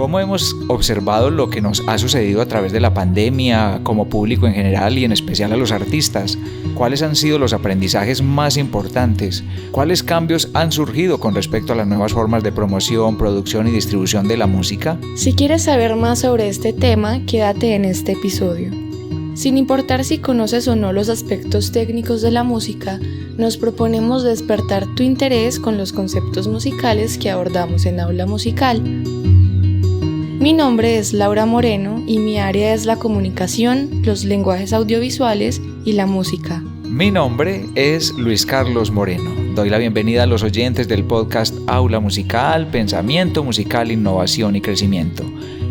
¿Cómo hemos observado lo que nos ha sucedido a través de la pandemia como público en general y en especial a los artistas? ¿Cuáles han sido los aprendizajes más importantes? ¿Cuáles cambios han surgido con respecto a las nuevas formas de promoción, producción y distribución de la música? Si quieres saber más sobre este tema, quédate en este episodio. Sin importar si conoces o no los aspectos técnicos de la música, nos proponemos despertar tu interés con los conceptos musicales que abordamos en Aula Musical. Mi nombre es Laura Moreno y mi área es la comunicación, los lenguajes audiovisuales y la música. Mi nombre es Luis Carlos Moreno. Doy la bienvenida a los oyentes del podcast Aula Musical, Pensamiento Musical, Innovación y Crecimiento.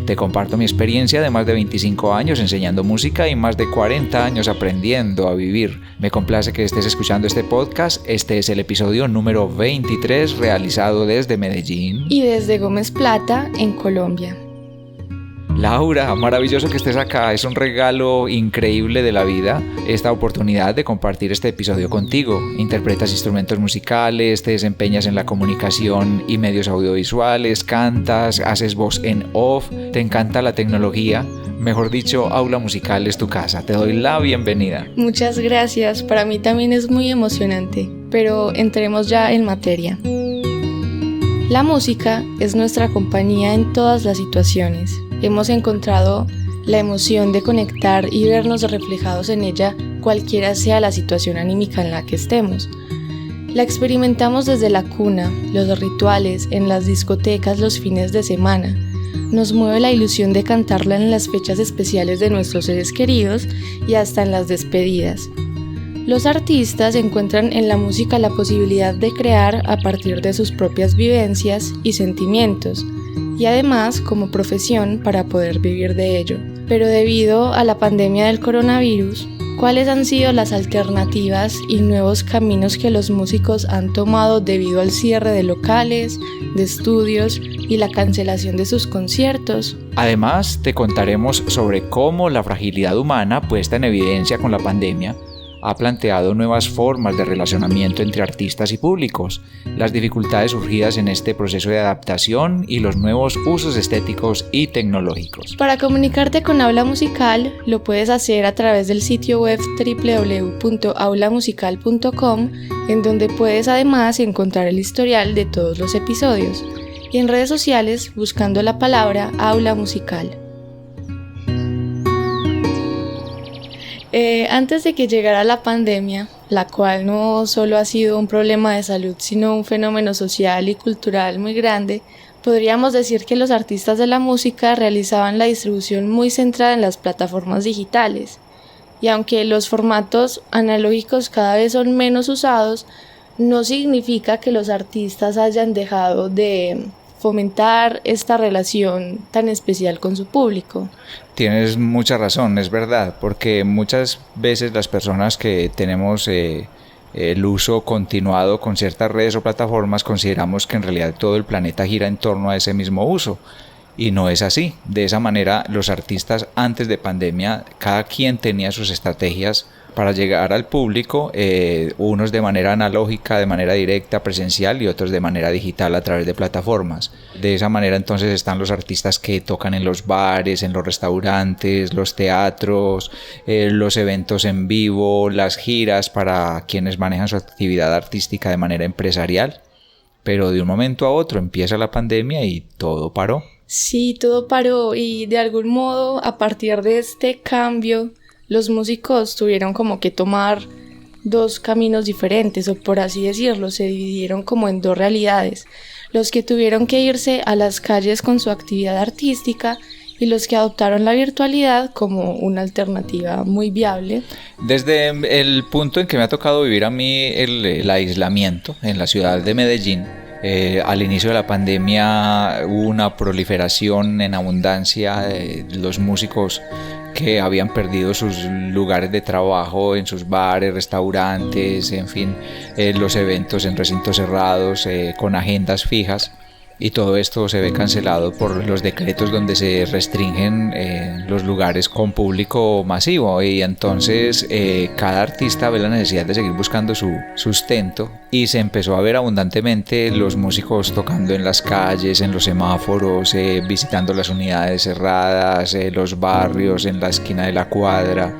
Te comparto mi experiencia de más de 25 años enseñando música y más de 40 años aprendiendo a vivir. Me complace que estés escuchando este podcast. Este es el episodio número 23 realizado desde Medellín y desde Gómez Plata, en Colombia. Laura, maravilloso que estés acá, es un regalo increíble de la vida esta oportunidad de compartir este episodio contigo. Interpretas instrumentos musicales, te desempeñas en la comunicación y medios audiovisuales, cantas, haces voz en off, te encanta la tecnología. Mejor dicho, Aula Musical es tu casa, te doy la bienvenida. Muchas gracias, para mí también es muy emocionante, pero entremos ya en materia. La música es nuestra compañía en todas las situaciones. Hemos encontrado la emoción de conectar y vernos reflejados en ella, cualquiera sea la situación anímica en la que estemos. La experimentamos desde la cuna, los rituales, en las discotecas los fines de semana. Nos mueve la ilusión de cantarla en las fechas especiales de nuestros seres queridos y hasta en las despedidas. Los artistas encuentran en la música la posibilidad de crear a partir de sus propias vivencias y sentimientos, y además como profesión para poder vivir de ello. Pero debido a la pandemia del coronavirus, ¿cuáles han sido las alternativas y nuevos caminos que los músicos han tomado debido al cierre de locales, de estudios y la cancelación de sus conciertos? Además, te contaremos sobre cómo la fragilidad humana puesta en evidencia con la pandemia ha planteado nuevas formas de relacionamiento entre artistas y públicos, las dificultades surgidas en este proceso de adaptación y los nuevos usos estéticos y tecnológicos. Para comunicarte con Aula Musical, lo puedes hacer a través del sitio web www.aulamusical.com, en donde puedes además encontrar el historial de todos los episodios, y en redes sociales buscando la palabra Aula Musical. Antes de que llegara la pandemia, la cual no solo ha sido un problema de salud, sino un fenómeno social y cultural muy grande, podríamos decir que los artistas de la música realizaban la distribución muy centrada en las plataformas digitales. Y aunque los formatos analógicos cada vez son menos usados, no significa que los artistas hayan dejado de fomentar esta relación tan especial con su público. Tienes mucha razón, es verdad, porque muchas veces las personas que tenemos el uso continuado con ciertas redes o plataformas consideramos que en realidad todo el planeta gira en torno a ese mismo uso. Y no es así. De esa manera, los artistas antes de pandemia, cada quien tenía sus estrategias para llegar al público, unos de manera analógica, de manera directa, presencial, y otros de manera digital a través de plataformas. De esa manera entonces están los artistas que tocan en los bares, en los restaurantes, los teatros, los eventos en vivo, las giras para quienes manejan su actividad artística de manera empresarial. Pero de un momento a otro empieza la pandemia y todo paró. Sí, todo paró, y de algún modo a partir de este cambio los músicos tuvieron como que tomar dos caminos diferentes, o por así decirlo, se dividieron como en dos realidades: los que tuvieron que irse a las calles con su actividad artística y los que adoptaron la virtualidad como una alternativa muy viable. Desde el punto en que me ha tocado vivir a mí el aislamiento en la ciudad de Medellín, al inicio de la pandemia hubo una proliferación en abundancia de los músicos que habían perdido sus lugares de trabajo en sus bares, restaurantes, en fin, los eventos en recintos cerrados, con agendas fijas. y todo esto se ve cancelado por los decretos donde se restringen los lugares con público masivo, y entonces cada artista ve la necesidad de seguir buscando su sustento, y se empezó a ver abundantemente los músicos tocando en las calles, en los semáforos, visitando las unidades cerradas, los barrios, en la esquina de la cuadra,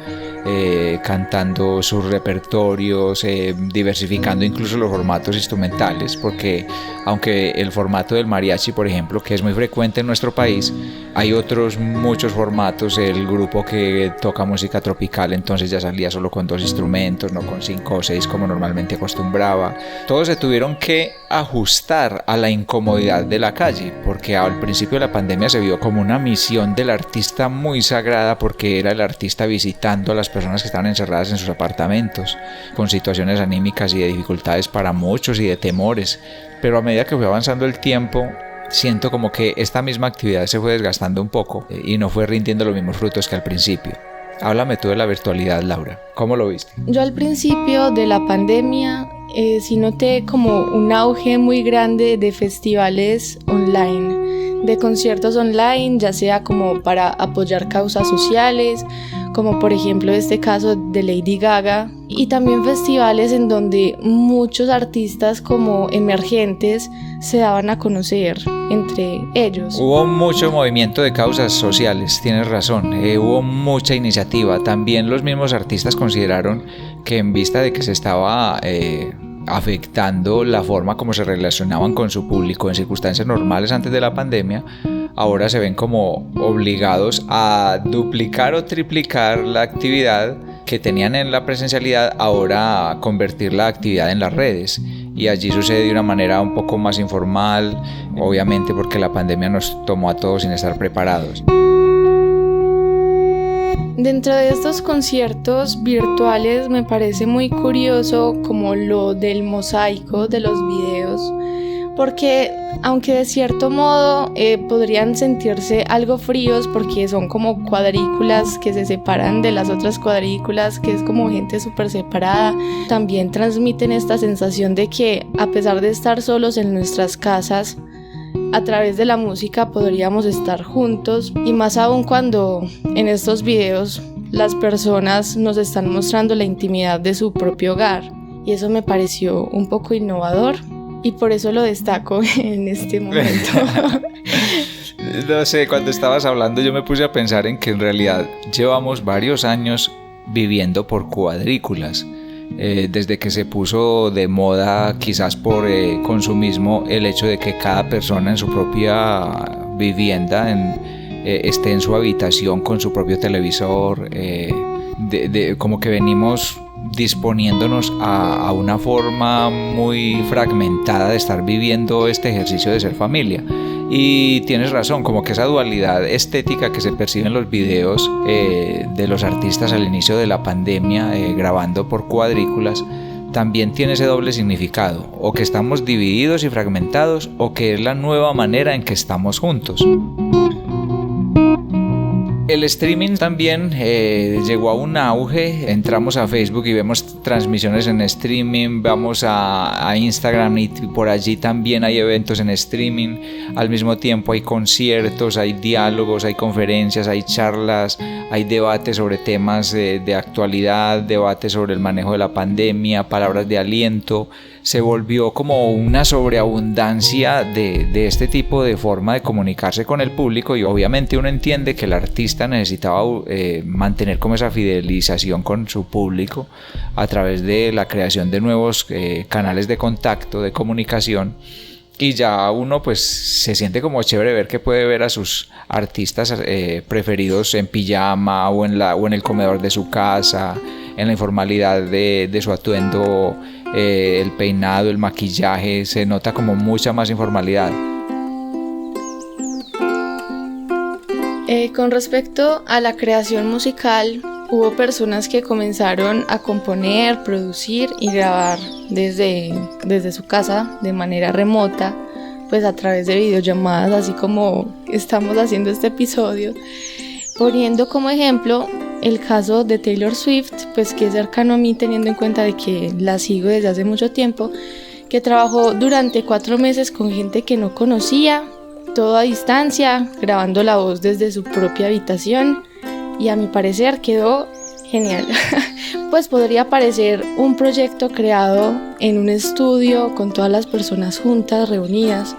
cantando sus repertorios, diversificando incluso los formatos instrumentales, porque aunque el formato del mariachi, por ejemplo, que es muy frecuente en nuestro país, hay otros muchos formatos. El grupo que toca música tropical entonces ya salía solo con 2 instrumentos, no con 5 o 6 como normalmente acostumbraba. Todos se tuvieron que ajustar a la incomodidad de la calle, porque al principio de la pandemia se vio como una misión del artista muy sagrada, porque era el artista visitando a las personas que estaban encerradas en sus apartamentos, con situaciones anímicas y de dificultades para muchos y de temores. Pero a medida que fue avanzando el tiempo, siento como que esta misma actividad se fue desgastando un poco y no fue rindiendo los mismos frutos que al principio. Háblame tú de la virtualidad, Laura. ¿Cómo lo viste? Yo al principio de la pandemia sí noté como un auge muy grande de festivales online, de conciertos online, ya sea como para apoyar causas sociales, como por ejemplo este caso de Lady Gaga, y también festivales en donde muchos artistas como emergentes se daban a conocer entre ellos. Hubo mucho movimiento de causas sociales, tienes razón, hubo mucha iniciativa. También los mismos artistas consideraron que en vista de que se estaba afectando la forma como se relacionaban con su público en circunstancias normales antes de la pandemia, ahora se ven como obligados a duplicar o triplicar la actividad que tenían en la presencialidad, ahora a convertir la actividad en las redes. Y allí sucede de una manera un poco más informal, obviamente porque la pandemia nos tomó a todos sin estar preparados. Dentro de estos conciertos virtuales me parece muy curioso como lo del mosaico de los videos, porque aunque de cierto modo podrían sentirse algo fríos porque son como cuadrículas que se separan de las otras cuadrículas, que es como gente súper separada, también transmiten esta sensación de que a pesar de estar solos en nuestras casas, a través de la música podríamos estar juntos, y más aún cuando en estos videos las personas nos están mostrando la intimidad de su propio hogar, y eso me pareció un poco innovador y por eso lo destaco en este momento. No sé, cuando estabas hablando yo me puse a pensar en que en realidad llevamos varios años viviendo por cuadrículas. Desde que se puso de moda, quizás por consumismo, el hecho de que cada persona en su propia vivienda esté en su habitación con su propio televisor, como que venimos disponiéndonos a una forma muy fragmentada de estar viviendo este ejercicio de ser familia. Y tienes razón, como que esa dualidad estética que se percibe en los videos de los artistas al inicio de la pandemia, grabando por cuadrículas, también tiene ese doble significado, o que estamos divididos y fragmentados, o que es la nueva manera en que estamos juntos. El streaming también llegó a un auge. Entramos a Facebook y vemos transmisiones en streaming, vamos a Instagram y por allí también hay eventos en streaming. Al mismo tiempo hay conciertos, hay diálogos, hay conferencias, hay charlas, hay debates sobre temas de actualidad, debates sobre el manejo de la pandemia, palabras de aliento. Se volvió como una sobreabundancia de este tipo de forma de comunicarse con el público, y obviamente uno entiende que el artista necesitaba mantener como esa fidelización con su público a través de la creación de nuevos canales de contacto, de comunicación. Y ya uno pues se siente como chévere ver que puede ver a sus artistas preferidos en pijama o en el comedor de su casa, en la informalidad de su atuendo, el peinado, el maquillaje, se nota como mucha más informalidad. Con respecto a la creación musical, hubo personas que comenzaron a componer, producir y grabar desde su casa de manera remota, pues a través de videollamadas, así como estamos haciendo este episodio, poniendo como ejemplo el caso de Taylor Swift, pues que es cercano a mí teniendo en cuenta de que la sigo desde hace mucho tiempo, que trabajó durante 4 meses con gente que no conocía, todo a distancia, grabando la voz desde su propia habitación, y a mi parecer quedó genial. Pues podría parecer un proyecto creado en un estudio con todas las personas juntas, reunidas,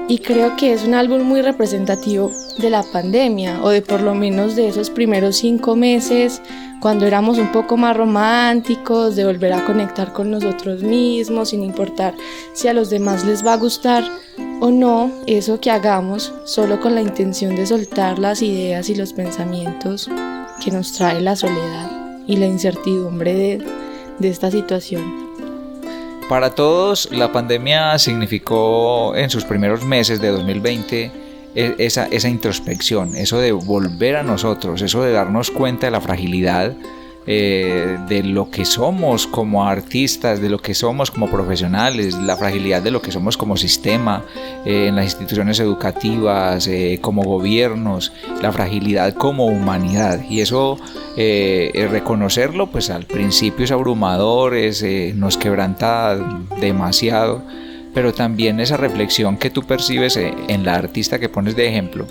y creo que es un álbum muy representativo de la pandemia, o de por lo menos de esos primeros 5 meses, cuando éramos un poco más románticos, de volver a conectar con nosotros mismos, sin importar si a los demás les va a gustar o no eso que hagamos, solo con la intención de soltar las ideas y los pensamientos que nos trae la soledad y la incertidumbre de esta situación. Para todos, la pandemia significó en sus primeros meses de 2020 esa introspección, eso de volver a nosotros, eso de darnos cuenta de la fragilidad de lo que somos como artistas, de lo que somos como profesionales, la fragilidad de lo que somos como sistema, en las instituciones educativas, como gobiernos, la fragilidad como humanidad. Y eso, reconocerlo, pues al principio es abrumador, nos quebranta demasiado, pero también esa reflexión que tú percibes en la artista que pones de ejemplo,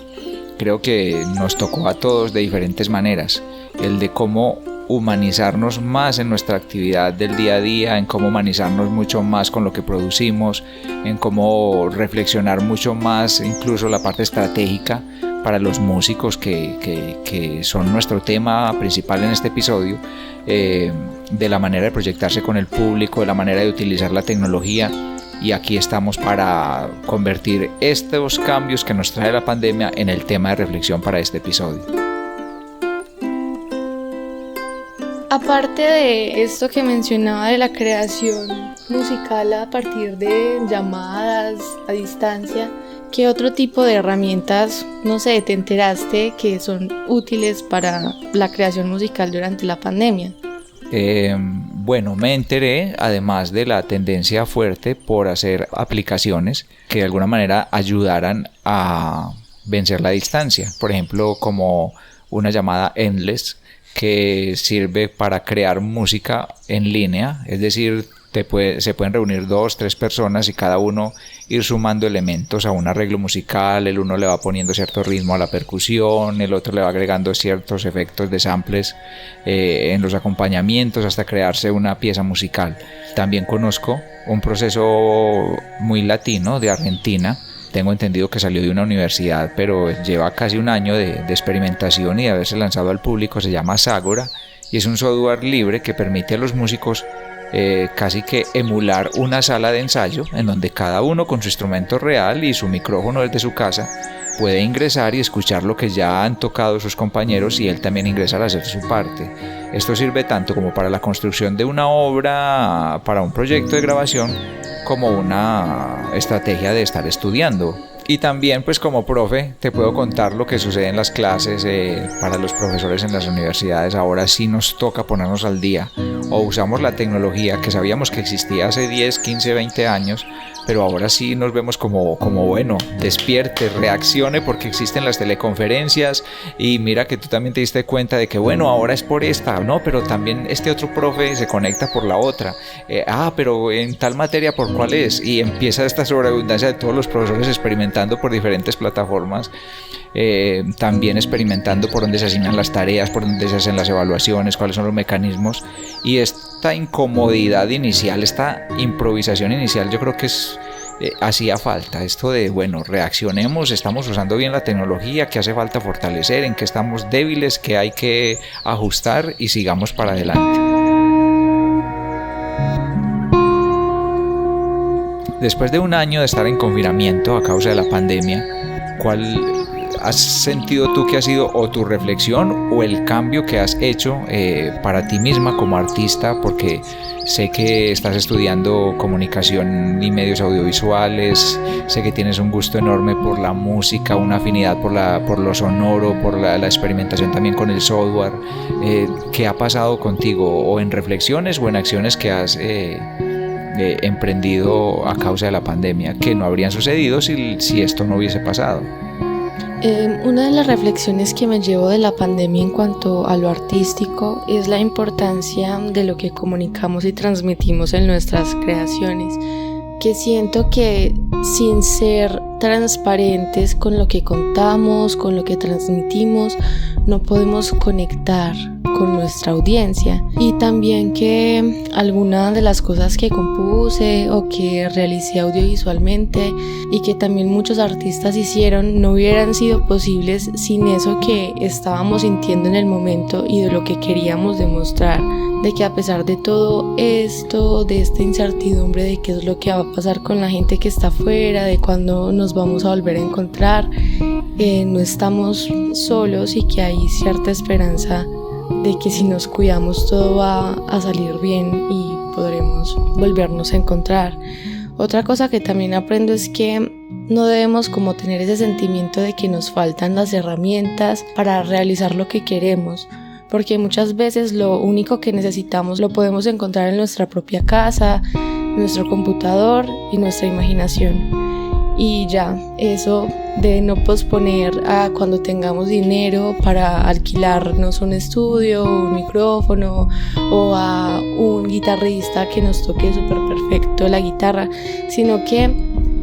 creo que nos tocó a todos de diferentes maneras, el de cómo humanizarnos más en nuestra actividad del día a día, en cómo humanizarnos mucho más con lo que producimos, en cómo reflexionar mucho más incluso la parte estratégica para los músicos que son nuestro tema principal en este episodio, de la manera de proyectarse con el público, de la manera de utilizar la tecnología. Y aquí estamos para convertir estos cambios que nos trae la pandemia en el tema de reflexión para este episodio. Aparte de esto que mencionaba de la creación musical a partir de llamadas a distancia, ¿qué otro tipo de herramientas, no sé, te enteraste que son útiles para la creación musical durante la pandemia? Bueno, me enteré, además de la tendencia fuerte por hacer aplicaciones que de alguna manera ayudaran a vencer la distancia. Por ejemplo, como una llamada Endless, que sirve para crear música en línea, es decir, se pueden reunir 2, 3 personas y cada uno ir sumando elementos a un arreglo musical. El uno le va poniendo cierto ritmo a la percusión, el otro le va agregando ciertos efectos de samples en los acompañamientos hasta crearse una pieza musical. También conozco un proceso muy latino de Argentina. Tengo entendido que salió de una universidad, pero lleva casi un año de experimentación y de haberse lanzado al público. Se llama Ságora y es un software libre que permite a los músicos casi que emular una sala de ensayo en donde cada uno con su instrumento real y su micrófono desde su casa puede ingresar y escuchar lo que ya han tocado sus compañeros y él también ingresar a hacer su parte. Esto sirve tanto como para la construcción de una obra, para un proyecto de grabación, como una estrategia de estar estudiando. Y también, pues como profe, te puedo contar lo que sucede en las clases para los profesores en las universidades. Ahora sí nos toca ponernos al día, o usamos la tecnología que sabíamos que existía hace 10, 15, 20 años, pero ahora sí nos vemos como bueno, despierte, reaccione, porque existen las teleconferencias y mira que tú también te diste cuenta de que bueno, ahora es por esta, no, pero también este otro profe se conecta por la otra, pero en tal materia por cuál es, y empieza esta sobreabundancia de todos los profesores experimentando por diferentes plataformas, también experimentando por dónde se asignan las tareas, por dónde se hacen las evaluaciones, cuáles son los mecanismos, y esta incomodidad inicial, esta improvisación inicial, yo creo que hacía falta esto de, bueno, reaccionemos, estamos usando bien la tecnología, que hace falta fortalecer, en que estamos débiles, que hay que ajustar y sigamos para adelante. Después de un año de estar en confinamiento a causa de la pandemia, ¿cuál has sentido tú que ha sido o tu reflexión o el cambio que has hecho para ti misma como artista? Porque sé que estás estudiando comunicación y medios audiovisuales, sé que tienes un gusto enorme por la música, una afinidad por lo sonoro, por la experimentación también con el software. ¿Qué ha pasado contigo, o en reflexiones o en acciones que has emprendido a causa de la pandemia, que no habrían sucedido si esto no hubiese pasado? Una de las reflexiones que me llevo de la pandemia en cuanto a lo artístico es la importancia de lo que comunicamos y transmitimos en nuestras creaciones. porque siento que sin ser transparentes con lo que contamos, con lo que transmitimos, no podemos conectar con nuestra audiencia. Y también que algunas de las cosas que compuse o que realicé audiovisualmente y que también muchos artistas hicieron no hubieran sido posibles sin eso que estábamos sintiendo en el momento y de lo que queríamos demostrar, de que a pesar de todo esto, de esta incertidumbre de qué es lo que va a pasar con la gente que está afuera, de cuándo nos vamos a volver a encontrar, no estamos solos y que hay cierta esperanza de que si nos cuidamos todo va a salir bien y podremos volvernos a encontrar. Otra cosa que también aprendo es que no debemos como tener ese sentimiento de que nos faltan las herramientas para realizar lo que queremos, porque muchas veces lo único que necesitamos lo podemos encontrar en nuestra propia casa, nuestro computador y nuestra imaginación. Y ya, eso de no posponer a cuando tengamos dinero para alquilarnos un estudio, un micrófono o a un guitarrista que nos toque súper perfecto la guitarra, sino que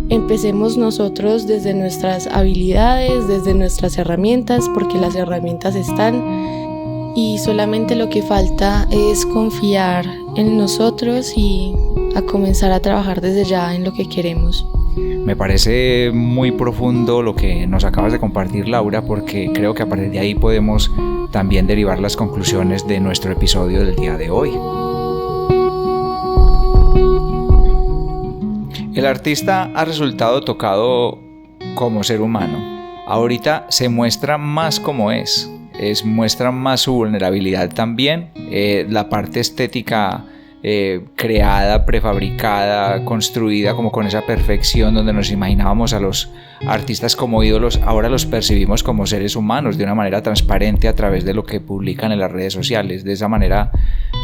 empecemos nosotros desde nuestras habilidades, desde nuestras herramientas, porque las herramientas están y solamente lo que falta es confiar en nosotros y a comenzar a trabajar desde ya en lo que queremos. Me parece muy profundo lo que nos acabas de compartir, Laura, porque creo que a partir de ahí podemos también derivar las conclusiones de nuestro episodio del día de hoy. El artista ha resultado tocado como ser humano. Ahorita se muestra más como muestra más su vulnerabilidad también, la parte estética creada, prefabricada, construida como con esa perfección donde nos imaginábamos a los artistas como ídolos, ahora los percibimos como seres humanos de una manera transparente a través de lo que publican en las redes sociales. De esa manera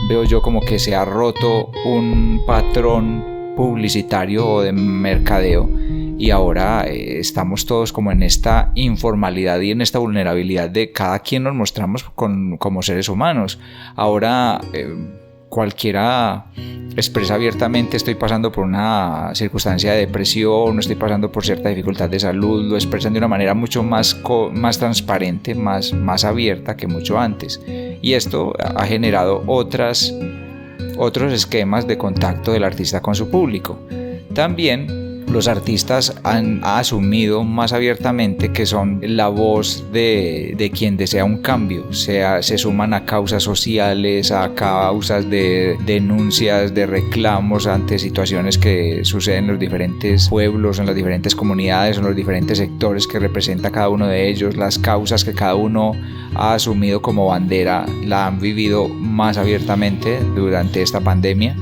veo yo como que se ha roto un patrón publicitario o de mercadeo y ahora estamos todos como en esta informalidad y en esta vulnerabilidad de cada quien nos mostramos como seres humanos. Ahora cualquiera expresa abiertamente: estoy pasando por una circunstancia de depresión, no estoy pasando por cierta dificultad de salud. Lo expresan de una manera mucho más transparente, más abierta que mucho antes, y esto ha generado otros esquemas de contacto del artista con su público. También los artistas han asumido más abiertamente que son la voz de quien desea un cambio, se suman a causas sociales, a causas de denuncias, de reclamos ante situaciones que suceden en los diferentes pueblos, en las diferentes comunidades, en los diferentes sectores que representa cada uno de ellos. Las causas que cada uno ha asumido como bandera la han vivido más abiertamente durante esta pandemia.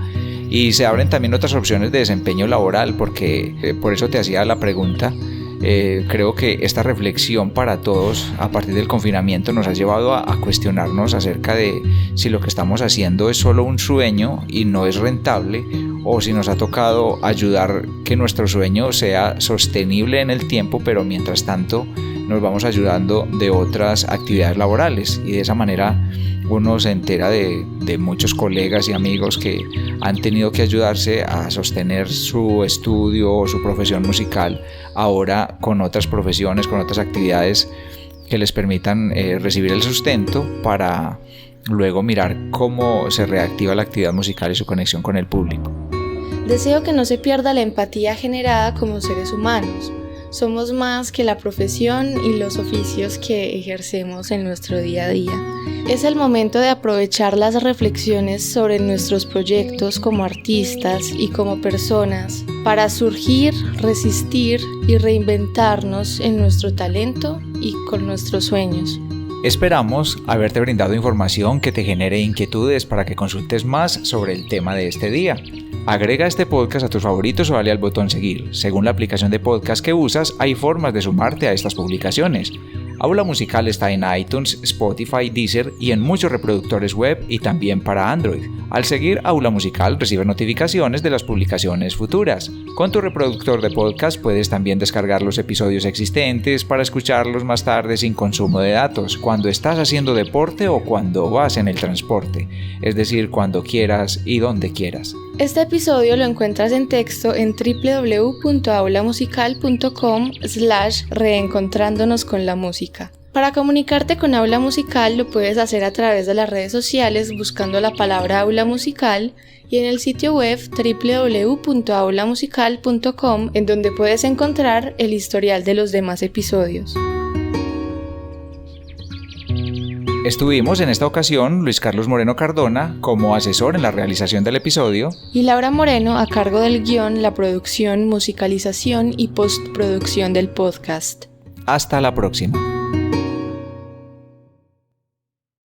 Y se abren también otras opciones de desempeño laboral, porque por eso te hacía la pregunta. Creo que esta reflexión para todos a partir del confinamiento nos ha llevado a cuestionarnos acerca de si lo que estamos haciendo es solo un sueño y no es rentable, o si nos ha tocado ayudar que nuestro sueño sea sostenible en el tiempo, pero mientras tanto nos vamos ayudando de otras actividades laborales, y de esa manera uno se entera de muchos colegas y amigos que han tenido que ayudarse a sostener su estudio o su profesión musical ahora con otras profesiones, con otras actividades que les permitan recibir el sustento para luego mirar cómo se reactiva la actividad musical y su conexión con el público. Deseo que no se pierda la empatía generada como seres humanos. Somos más que la profesión y los oficios que ejercemos en nuestro día a día. Es el momento de aprovechar las reflexiones sobre nuestros proyectos como artistas y como personas para surgir, resistir y reinventarnos en nuestro talento y con nuestros sueños. Esperamos haberte brindado información que te genere inquietudes para que consultes más sobre el tema de este día. Agrega este podcast a tus favoritos o dale al botón seguir. Según la aplicación de podcast que usas, hay formas de sumarte a estas publicaciones. Aula Musical está en iTunes, Spotify, Deezer y en muchos reproductores web y también para Android. Al seguir Aula Musical recibes notificaciones de las publicaciones futuras. Con tu reproductor de podcast puedes también descargar los episodios existentes para escucharlos más tarde sin consumo de datos, cuando estás haciendo deporte o cuando vas en el transporte, es decir, cuando quieras y donde quieras. Este episodio lo encuentras en texto en www.aulamusical.com/reencontrándonos con la música. Para comunicarte con Aula Musical lo puedes hacer a través de las redes sociales buscando la palabra Aula Musical y en el sitio web www.aulamusical.com, en donde puedes encontrar el historial de los demás episodios. Estuvimos en esta ocasión Luis Carlos Moreno Cardona como asesor en la realización del episodio y Laura Moreno a cargo del guión, la producción, musicalización y postproducción del podcast. Hasta la próxima.